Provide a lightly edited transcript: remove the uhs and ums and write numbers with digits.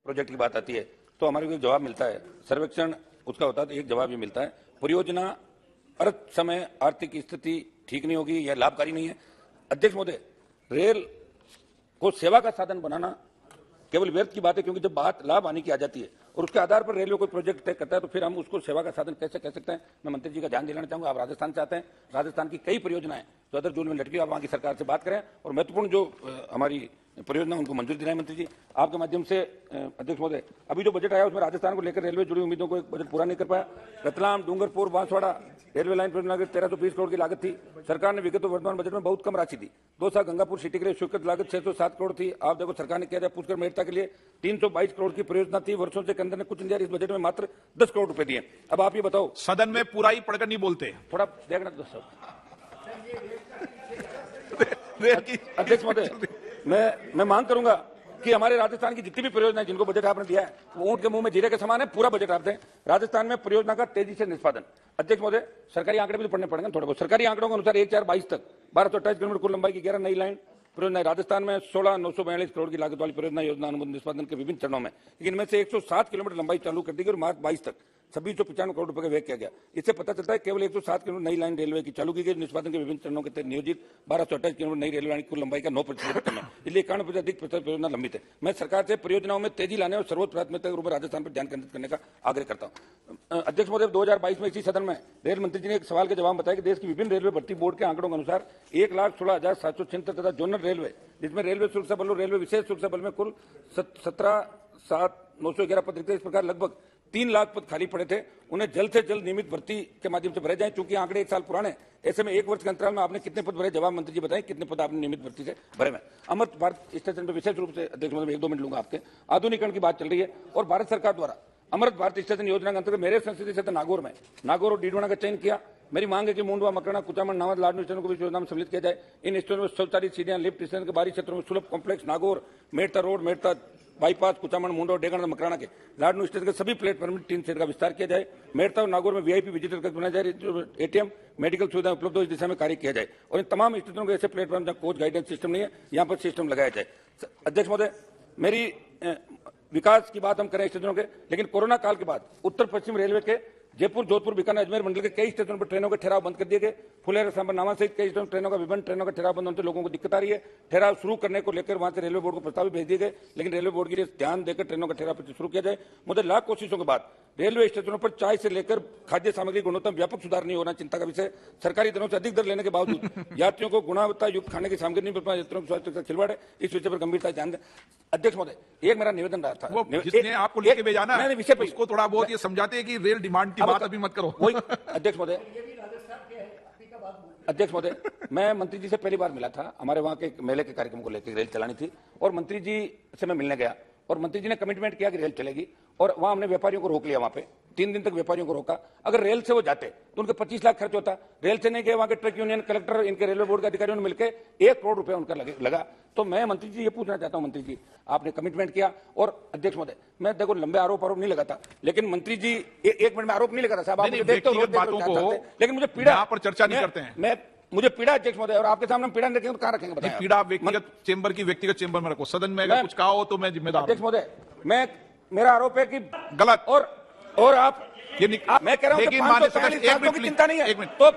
Project की बात आती है तो हमारे को एक जवाब मिलता है, सर्वेक्षण उसका होता है तो एक जवाब ये मिलता है, परियोजना अर्थ समय आर्थिक स्थिति ठीक नहीं होगी या लाभकारी नहीं है। अध्यक्ष महोदय, रेल को सेवा का साधन बनाना केवल व्यर्थ की बात है, क्योंकि जब बात लाभ आने की आ जाती है और उसके आधार पर रेलवे कोई प्रोजेक्ट तय करता है तो फिर हम उसको सेवा का साधन कैसे कह सकते हैं। मैं मंत्री जी का ध्यान दिलाना चाहूंगा, आप राजस्थान से आते हैं, राजस्थान की कई परियोजनाएं जो अदर जोन में लटकी, आप वहां की सरकार से बात करें और महत्वपूर्ण जो हमारी परियोजना उनको मंजूरी दिलाएं। मंत्री जी आपके माध्यम से अध्यक्ष महोदय, अभी जो बजट आया उसमें राजस्थान को लेकर रेलवे जुड़ी उम्मीदों को एक बजट पूरा नहीं कर पाया। रतलाम, डूंगरपुर, बांसवाड़ा रेलवे लाइन परियोजना की 1320 करोड़ की लागत थी, सरकार ने विगत वर्तमान बजट में बहुत कम राशि दी। 2 साल गंगापुर सिटी के लिए स्वीकृत लागत 607 करोड़ थी। आप देखो सरकार ने किया जाए पुष्कर मेड़ता के लिए 322 करोड़ की परियोजना थी, वर्षों से केंद्र ने कुछ इंडिया इस बजट में मात्र 10 करोड़ रुपए दिए। अब आप ये बताओ, सदन में पूरा ही पढ़कर नहीं बोलते, थोड़ा देखना दोस्तों। अध्यक्ष अध्यक्ष महोदय, मैं मांग करूंगा कि हमारे राजस्थान की जितनी भी परियोजनाएं जिनको बजट आपने दिया है वो ऊंट के मुंह में जीरे के समान है, पूरा बजट आप दें। राजस्थान में परियोजना का तेजी से निष्पादन। अध्यक्ष महोदय, सरकारी आंकड़े भी तो पढ़ने पड़ेंगे थोड़े बहुत। सरकारी आंकड़ों के अनुसार 1/4/22 तक 1228 किलोमीटर कुल लंबाई की 11 नई लाइन परियोजनाएं राजस्थान में 16,942 करोड़ की लागत वाली परियोजना योजना अनुबंध निष्पादन के विभिन्न चरणों में, लेकिन इनमें से 107 किलोमीटर लंबाई चालू कर दी गई और मार्च 22 तक 2695 करोड़ रुपए का व्यय किया गया। इससे पता चलता है केवल 107 किलोमीटर नई लाइन रेलवे की चालू की गई। निष्पादन के विभिन्न चरणों के तहत नियोजित 1228 किलोमीटर नई रेलवे लाइन की कुल लंबाई का 9% कम है, इसलिए 91% अधिक परियोजना लंबित है। मैं सरकार से परियोजनाओं में तेजी लाने और सर्वोच्च प्राथमिकता के रूप में राजस्थान पर ध्यान केंद्रित करने का आग्रह करता हूं। अध्यक्ष महोदय, 2022 में इसी सदन में रेल मंत्री जी ने एक सवाल के जवाब बताया कि देश की विभिन्न रेलवे भर्ती बोर्ड के आंकड़ों के अनुसार 1,16,776 तथा जोनल रेलवे जिसमें रेलवे सुरक्षा बल और रेलवे विशेष सुरक्षा बल में कुल 17,7,911 पद रिक्त। इस प्रकार लगभग 3 लाख पद खाली पड़े थे, उन्हें जल्द से जल्द नियमित भर्ती के माध्यम से भरे जाएं। चूंकि आंकड़े 1 साल पुराने, ऐसे में 1 वर्ष के अंतराल में आपने कितने पद भरे, जवाब मंत्री जी बताएं कितने पद आपने नियमित भर्ती से भरे में। अमृत भारत स्टेशन पर विशेष रूप से अध्यक्ष महोदय 1-2 मिनट लूंगा आपके। आधुनिकीकरण की बात चल रही है और भारत सरकार द्वारा अमृत भारत स्टेशन योजना के अंतर्गत मेरे संसदीय क्षेत्र नागौर और डीडवाना का चयन किया। मेरी मांग है कि मुंडवा, मकराना, कुचामन, नावद, लाडनू स्टेशनों को भी योजना में सम्मिलित किया जाए। इन स्टेशनों में शौचालय, सीढ़ियां, लिफ्ट, स्टेशन के बाहरी क्षेत्रों में Sulabh complex, Nagaur Merta road, Merta bypass, Kuchaman, Mundwa, Degana, Makrana के लाडनू स्टेशन के सभी प्लेटफॉर्म में 3 शेड का विस्तार किया जाए। मेड़ता और नागौर में वीआईपी विजिटर कक्ष बनाया जाए, एटीएम, मेडिकल सुविधाएं उपलब्ध हो, इस दिशा में कार्य किया जाए। और इन तमाम स्टेशनों के ऐसे प्लेटफॉर्म जहां कोच गाइडेंस सिस्टम नहीं है, यहाँ पर सिस्टम लगाया जाए। अध्यक्ष महोदय, मेरी विकास की बात हम करें स्टेशनों के, लेकिन कोरोना काल के बाद उत्तर पश्चिम रेलवे के जयपुर, जोधपुर, बीकानेर, अजमेर मंडल के कई स्टेशनों पर ट्रेनों के ठहराव बंद कर दिए गए। फुलेरा, सांभर, सहित कई ट्रेनों का विभिन्न ट्रेनों का ठहराव बंद होने से लोगों को दिक्कत आ रही है। ठहराव शुरू करने को लेकर वहां से रेलवे बोर्ड को प्रस्ताव भेज दिए गए, लेकिन रेलवे बोर्ड के लिए ध्यान देकर ट्रेनों का ठहराव शुरू किया जाए। मुझे लाख कोशिशों के बाद रेलवे स्टेशनों पर चाय से लेकर खाद्य सामग्री गुणवत्ता में व्यापक सुधार नहीं होना चिंता का विषय। सरकारी दरों से अधिक दर लेने के बावजूद यात्रियों को गुणवत्ता युक्त खाने की सामग्री नहीं मिल पाए, यात्रियों के स्वास्थ्य का खिलवाड़ है। इस विषय पर गंभीरता से ध्यान दें। अध्यक्ष महोदय, एक मेरा निवेदन रहा था, जिसने आपको लेके भेजाना है विषय पर उसको थोड़ा बहुत ये समझाते हैं कि रेल डिमांड की बात अभी मत करो। अध्यक्ष महोदय, मैं मंत्री जी से पहली बार मिला था, हमारे वहां के मेले के कार्यक्रम को लेकर रेल चलानी थी और मंत्री जी से मैं मिलने गया और मंत्री जी ने कमिटमेंट किया कि रेल चलेगी और वहां हमने व्यापारियों को रोक लिया। वहां पे 3 दिन तक व्यापारियों को रोका। अगर रेल से वो जाते तो उनके 25 लाख खर्च होता। रेल से नहीं गए, वहां के ट्रक यूनियन, कलेक्टर, इनके रेलवे बोर्ड के अधिकारियों ने मिलकर 1 करोड़ रुपया उनका लगा। तो मैं मंत्री जी ये पूछना चाहता हूं, मंत्री जी आपने कमिटमेंट किया और अध्यक्ष महोदय, मैं देखो लंबे आरोप नहीं लगाता, लेकिन मंत्री जी 1 मिनट में आरोप नहीं लगाता साहब, आप मुझे देखते हो, लेकिन मुझे पीड़ा, यहाँ पर चर्चा नहीं करते हैं। मुझे पीड़ा अध्यक्ष महोदय, और आपके सामने हम पीड़ा नहीं रखेंगे तो कहां रखेंगे बताइए? पीड़ा व्यक्तिगत चेंबर की व्यक्तिगत चेंबर में रखो, सदन में अगर कुछ कहा हो तो मैं जिम्मेदार। अध्यक्ष महोदय, मेरा आरोप है कि गलत और आप ये मैं कह रहा हूं कि 543 की चिंता नहीं है तो